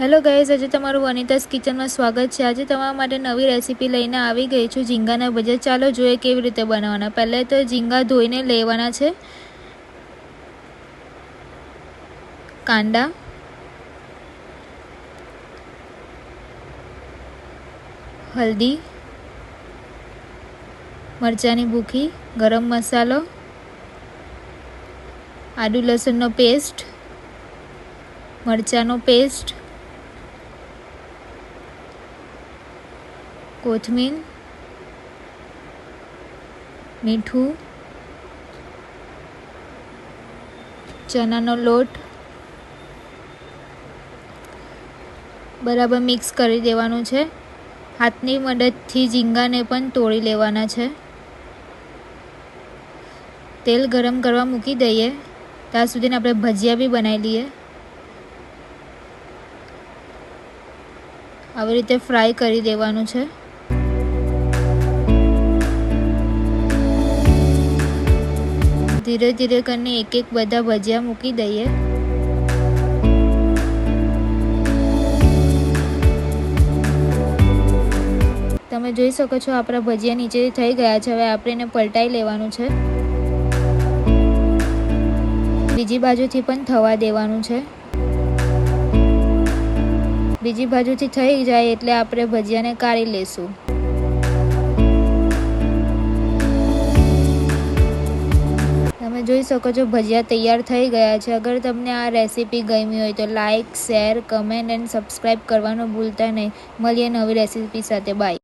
Hello guys, આજે તમારું વનિતાસ કિચનમાં સ્વાગત છે। આજે તમારા માટે નવી રેસીપી લઈને આવી ગઈ છું, ઝીંગાના ભજીયા। ચાલો જોઈએ કેવી રીતે બનાવવાના। પહેલાં તો ઝીંગા ધોઈને લેવાના છે। કાંદા, હલ્દી, મરચાંની ભૂકી, ગરમ મસાલો, આદુ લસણનો પેસ્ટ, મરચાંનો પેસ્ટ, કોથમીર, મીઠું, ચણાનો લોટ બરાબર મિક્સ કરી દેવાનું છે। હાથની મદદથી ઝીંગાને પણ તોડી લેવાના છે। તેલ ગરમ કરવા મૂકી દઈએ, ત્યાં સુધીને આપણે ભજીયા બી બનાવી લઈએ। આવી રીતે ફ્રાય કરી દેવાનું છે। ધીરે ધીરે કરીને એક એક બધા ભજીયા મૂકી દઈએ। તમે જોઈ શકો છો આપણા ભજીયા નીચે થઈ ગયા છે। હવે આપણે એને પલટાઈ લેવાનું છે। બીજી બાજુથી પણ થવા દેવાનું છે। બીજી બાજુથી થઈ જાય એટલે આપણે ભજીયાને કાઢી લેશું। તમે જોઈ શકો છો ભજીયા તૈયાર થઈ ગયા છે। અગર તમને આ રેસીપી ગમી હોય તો like, share, comment and subscribe કરવાનું ભૂલતા નહીં। મળીએ નવી રેસીપી સાથે। બાય।